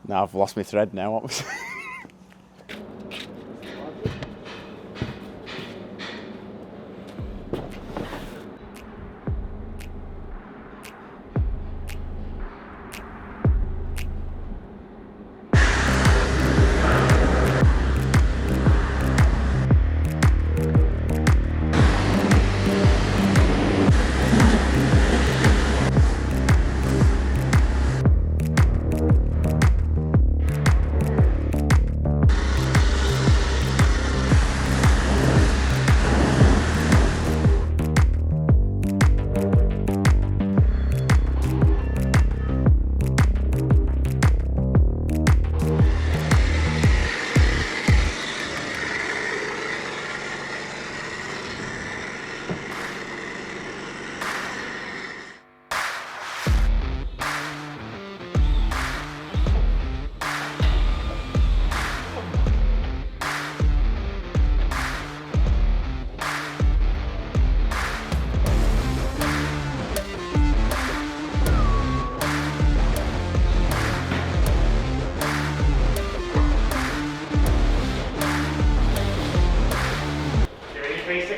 Now I've lost my thread now. What was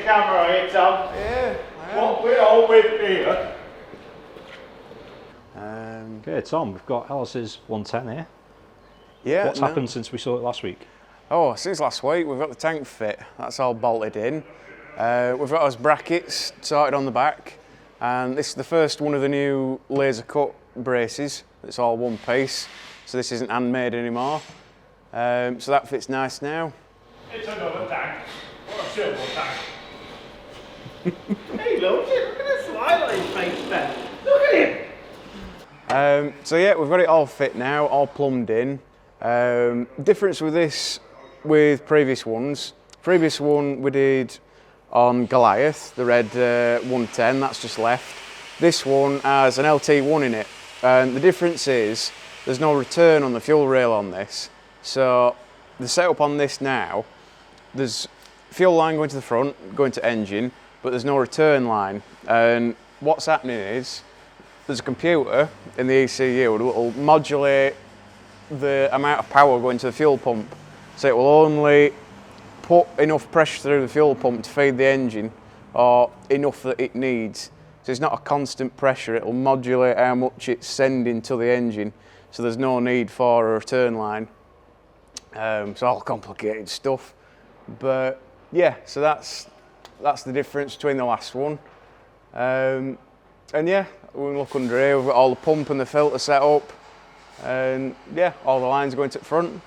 camera here, Tom? Yeah, what we're all with here. Okay, Tom, we've got Ellis's 110 here. Yeah. What's happened since we saw it last week? Oh, since last week we've got the tank fit. That's all bolted in. We've got those brackets sorted on the back, and this is the first one of the new laser cut braces. It's all one piece, so this isn't handmade anymore. So that fits nice now. It's another tank. What a silver tank. Hey, look at the smile on his face there. Look at him. So yeah, we've got it all fit now, all plumbed in. Difference with this with previous ones. Previous one we did on Goliath, the red 110, that's just left. This one has an LT1 in it, and the difference is there's no return on the fuel rail on this. So the setup on this now, there's fuel line going to the front, going to engine, but there's no return line. And what's happening is there's a computer in the ECU that will modulate the amount of power going to the fuel pump. So it will only put enough pressure through the fuel pump to feed the engine, or enough that it needs. So it's not a constant pressure, it will modulate how much it's sending to the engine, so there's no need for a return line. It's all complicated stuff, but yeah, so that's the difference between the last one. And yeah, we can look under here, we've got all the pump and the filter set up, and yeah, all the lines going to the front.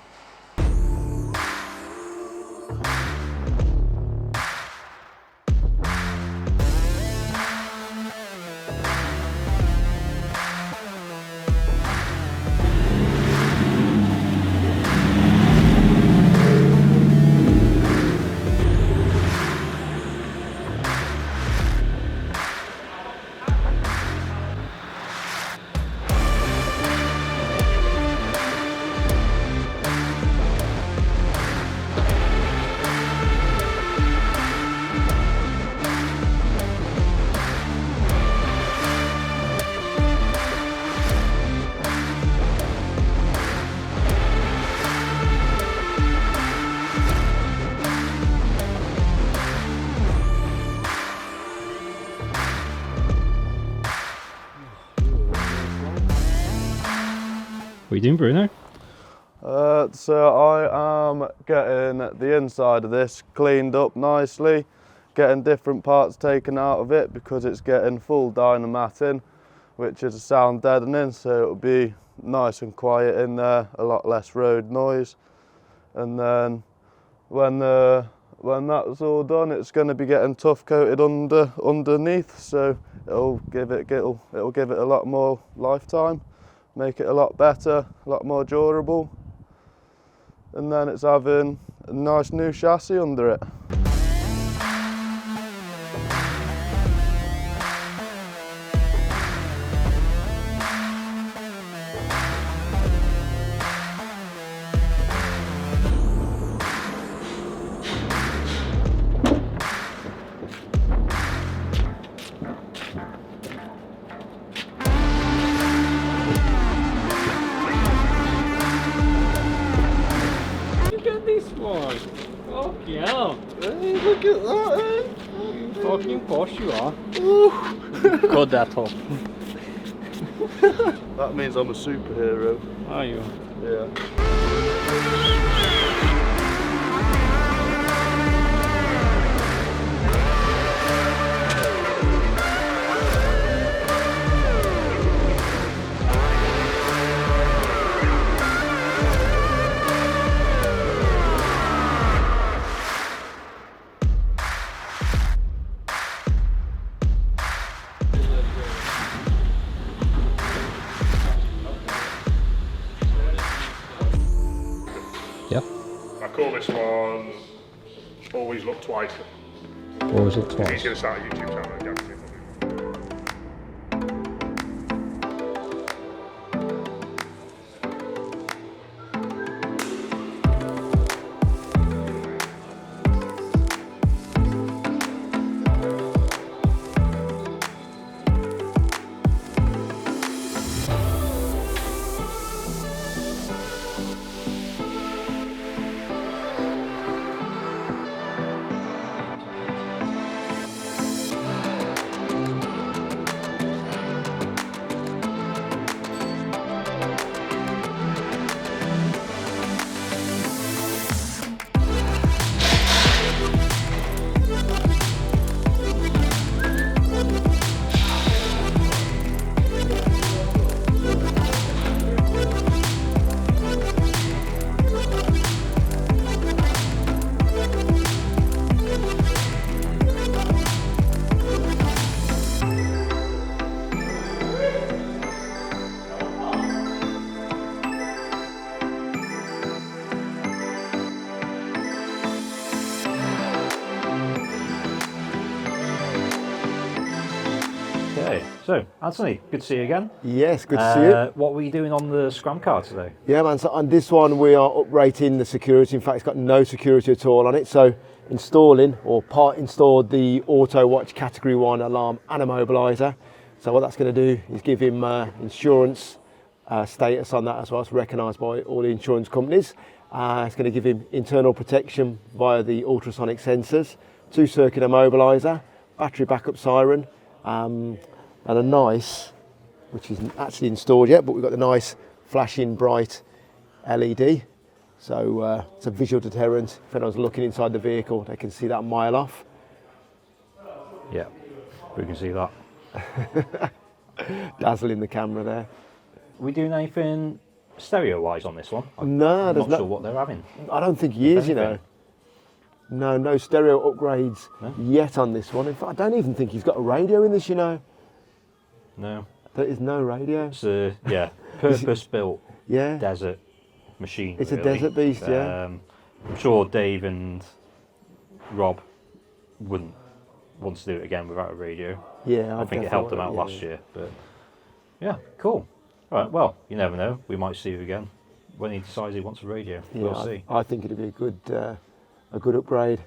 What are you doing, Bruno? So I am getting the inside of this cleaned up nicely, getting different parts taken out of it because it's getting full dynamat in, which is a sound deadening, so it'll be nice and quiet in there, a lot less road noise. And then when that's all done, it's going to be getting tough coated underneath, so it'll give it a lot more lifetime, make it a lot better, a lot more durable. And then it's having a nice new chassis under it. Why? Oh, yeah. Hey, look at that, eh? Fucking posh you are. Cut that off. That means I'm a superhero. Are you? Yeah. Yeah. I call this one Always Look Twice. Always look He's twice. going to start a YouTube channel again. Okay, so Anthony, good to see you again. Yes, good to see you. What were you doing on the Scram car today? Yeah, man, so on this one we are uprating the security. In fact, it's got no security at all on it. So installing or part installed the auto watch category 1 alarm and immobiliser. So what that's going to do is give him insurance status on that as well. It's recognised by all the insurance companies. It's going to give him internal protection via the ultrasonic sensors, 2-circuit immobiliser, battery backup siren, and a nice, which isn't actually installed yet, but we've got the nice flashing bright LED. So it's a visual deterrent. If anyone's looking inside the vehicle, they can see that a mile off. Yeah, we can see that. Dazzling the camera there. Are we doing anything stereo-wise on this one? No, I'm there's not sure what they're having. I don't think he is, you know. No stereo upgrades yet on this one. In fact, I don't even think he's got a radio in this, you know. No. There is no radio. It's a, purpose-built Yeah. desert machine. It's a really. desert beast, yeah. I'm sure Dave and Rob wouldn't want to do it again without a radio. Yeah, I think it helped them out last year. But yeah, cool. All right, well, you never know. We might see you again when he decides he wants a radio. Yeah, We'll see. I think it'd be a good upgrade.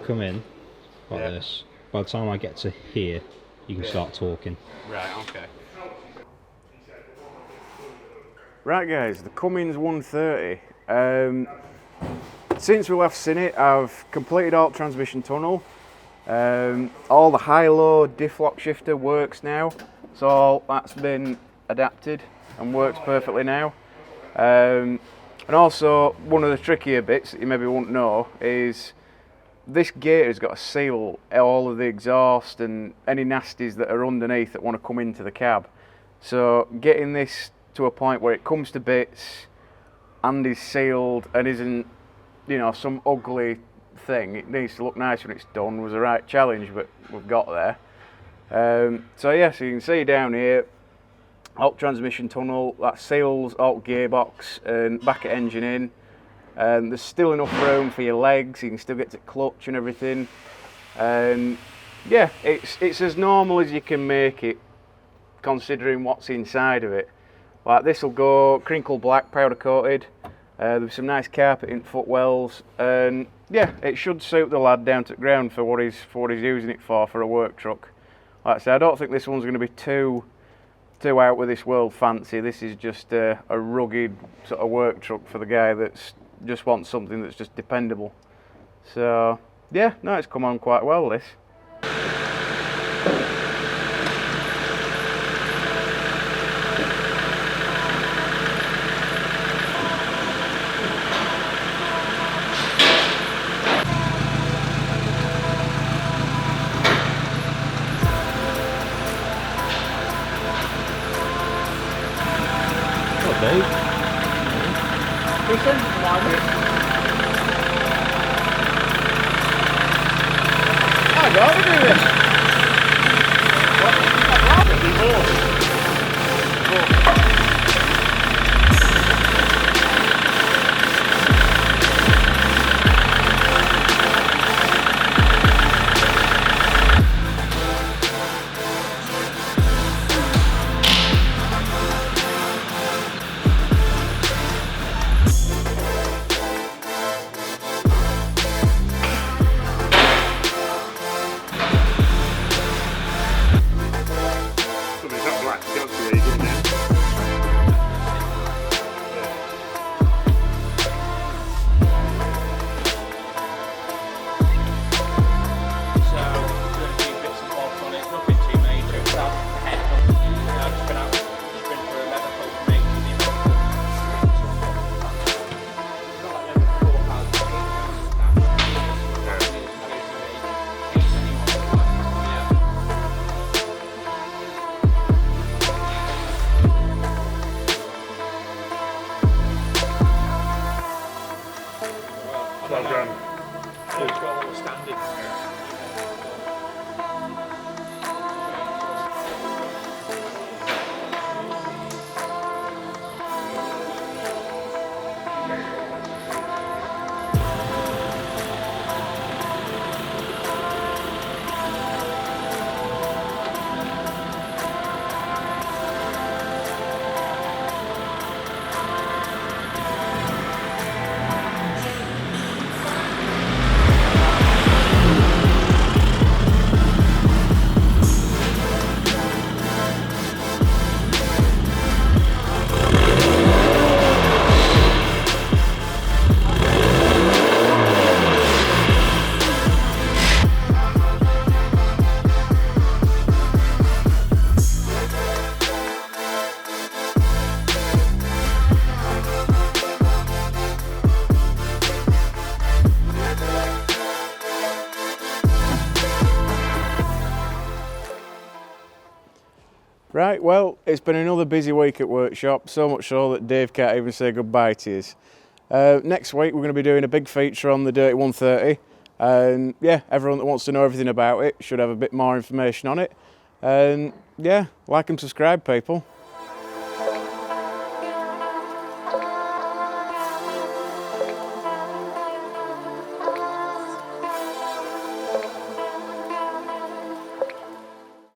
come in like this. By the time I get to here, you can start talking. Right, okay. Right guys, the Cummins 130. Since we last seen it, I've completed all transmission tunnel. All the high-low diff lock shifter works now, so that's been adapted and works perfectly now. And also, one of the trickier bits that you maybe won't know is this gator's got to seal all of the exhaust and any nasties that are underneath that want to come into the cab. So getting this to a point where it comes to bits and is sealed and isn't, you know, some ugly thing, it needs to look nice when it's done, was a right challenge, but we've got there. So yeah, so you can see down here, alt transmission tunnel, that seals alt gearbox and back engine in. There's still enough room for your legs, you can still get to clutch and everything. And yeah, it's as normal as you can make it, considering what's inside of it. Like this will go crinkle black, powder coated. There's some nice carpeting footwells, and yeah, it should suit the lad down to the ground for what he's using it for a work truck. Like I say, I don't think this one's going to be too out with this world fancy. This is just a rugged sort of work truck for the guy that's just wants something that's just dependable. So yeah, no, it's come on quite well, this. Right, well, it's been another busy week at workshop, so much so that Dave can't even say goodbye to us. Next week we're going to be doing a big feature on the Dirty 130, and yeah, everyone that wants to know everything about it should have a bit more information on it. And yeah, like and subscribe, people.